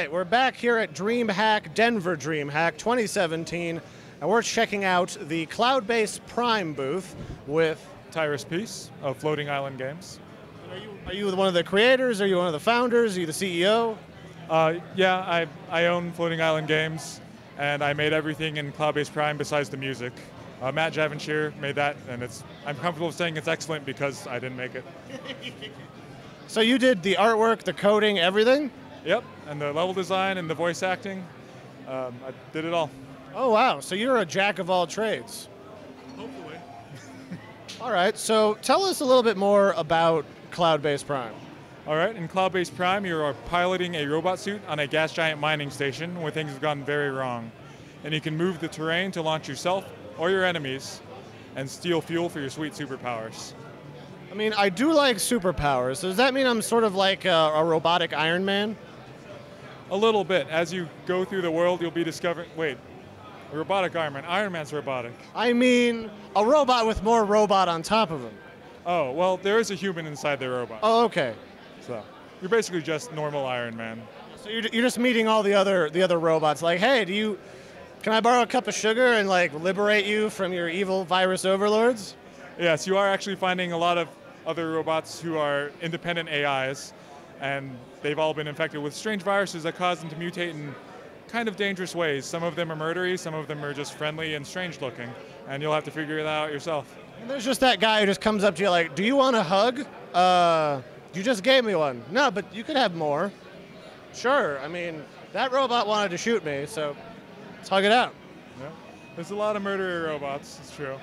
right, we're back here at Dreamhack, Denver Dreamhack 2017, and we're checking out the Cloudbase Prime booth with... Tyrus Pierce of Floating Island Games. Are you one of the creators? Are you one of the founders? Are you the CEO? Yeah, I own Floating Island Games, and I made everything in Cloudbase Prime besides the music. Matt Javanshire made that, and I'm comfortable saying it's excellent because I didn't make it. So you did the artwork, the coding, everything? Yep, and the level design and the voice acting. I did it all. Oh, wow. So you're a jack of all trades. Hopefully. All right, so tell us a little bit more about Cloudbase Prime. All right, in Cloudbase Prime, you are piloting a robot suit on a gas giant mining station where things have gone very wrong. And you can move the terrain to launch yourself or your enemies and steal fuel for your sweet superpowers. I mean, I do like superpowers. Does that mean I'm sort of like a robotic Iron Man? A little bit. As you go through the world, you'll be discovering... Wait, a robotic Iron Man. Iron Man's robotic. I mean, a robot with more robot on top of him. Oh, well, there is a human inside the robot. Oh, okay. So you're basically just normal Iron Man. So you're just meeting all the other robots. Like, hey, can I borrow a cup of sugar and like liberate you from your evil virus overlords? Yes, you are actually finding a lot of other robots who are independent AIs, and they've all been infected with strange viruses that cause them to mutate in kind of dangerous ways. Some of them are murdery, some of them are just friendly and strange looking, and you'll have to figure that out yourself. And there's just that guy who just comes up to you like, do you want a hug? You just gave me one. No, but you could have more. Sure, I mean, that robot wanted to shoot me, so let's hug it out. Yeah. There's a lot of murderer robots, it's true.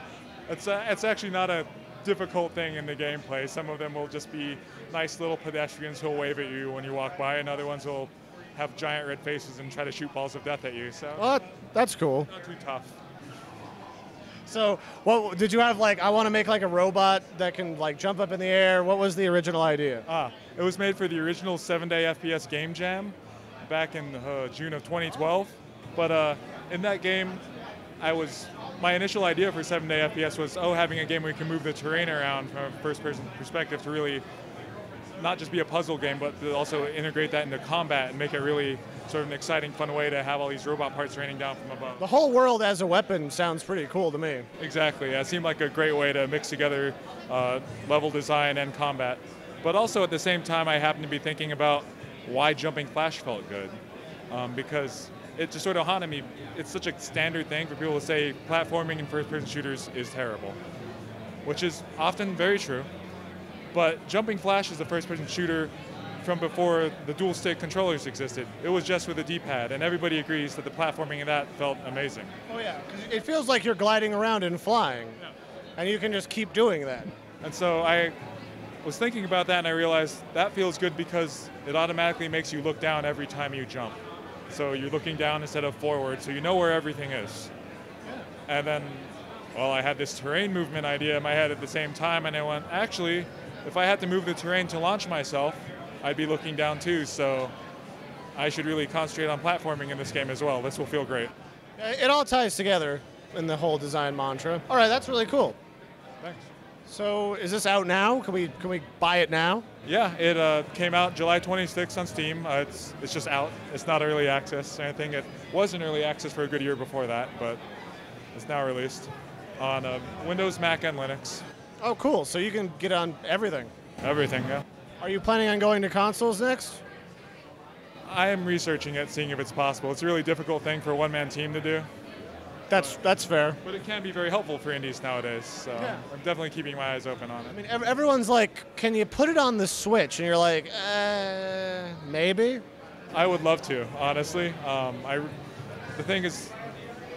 It's actually not a difficult thing in the gameplay. Some of them will just be nice little pedestrians who'll wave at you when you walk by, and other ones will have giant red faces and try to shoot balls of death at you. So well, that's cool. Not too tough. So, what did you have? Like, I want to make like a robot that can like jump up in the air. What was the original idea? It was made for the original 7-day FPS game jam back in June of 2012. But in that game, my initial idea for 7-day FPS was, having a game where you can move the terrain around from a first-person perspective to really not just be a puzzle game, but to also integrate that into combat and make it really sort of an exciting, fun way to have all these robot parts raining down from above. The whole world as a weapon sounds pretty cool to me. Exactly. Yeah, it seemed like a great way to mix together level design and combat. But also at the same time, I happened to be thinking about why Jumping Flash felt good. Because it just sort of haunted me. It's such a standard thing for people to say platforming in first-person shooters is terrible, which is often very true. But Jumping Flash is a first-person shooter from before the dual-stick controllers existed. It was just with a D-pad, and everybody agrees that the platforming in that felt amazing. Oh yeah, 'cause it feels like you're gliding around and flying, and you can just keep doing that. And so I was thinking about that, and I realized that feels good because it automatically makes you look down every time you jump. So you're looking down instead of forward, so you know where everything is. Yeah. And then, well, I had this terrain movement idea in my head at the same time, and I went, actually, if I had to move the terrain to launch myself, I'd be looking down too, so I should really concentrate on platforming in this game as well. This will feel great. It all ties together in the whole design mantra. All right, that's really cool. Thanks. So is this out now? Can we buy it now? Yeah, it came out July 26th on Steam. It's just out. It's not early access or anything. It was in early access for a good year before that, but it's now released on Windows, Mac, and Linux. Oh, cool. So you can get on everything. Everything, yeah. Are you planning on going to consoles next? I am researching it, seeing if it's possible. It's a really difficult thing for a one-man team to do. That's fair. But it can be very helpful for indies nowadays, so yeah. I'm definitely keeping my eyes open on it. I mean, everyone's like, can you put it on the Switch? And you're like, maybe? I would love to, honestly. The thing is,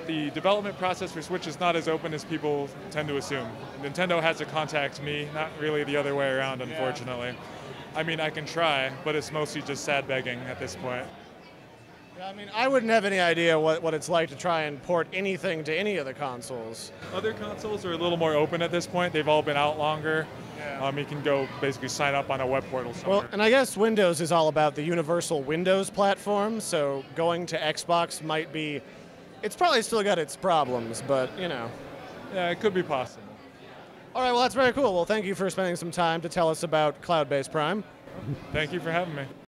the development process for Switch is not as open as people tend to assume. Nintendo has to contact me, not really the other way around, unfortunately. Yeah. I mean, I can try, but it's mostly just sad begging at this point. Yeah, I mean, I wouldn't have any idea what it's like to try and port anything to any of the consoles. Other consoles are a little more open at this point. They've all been out longer. Yeah. You can go basically sign up on a web portal somewhere. Well, and I guess Windows is all about the universal Windows platform, so going to Xbox might be... It's probably still got its problems, but, you know. Yeah, it could be possible. All right, well, that's very cool. Well, thank you for spending some time to tell us about Cloudbase Prime. Thank you for having me.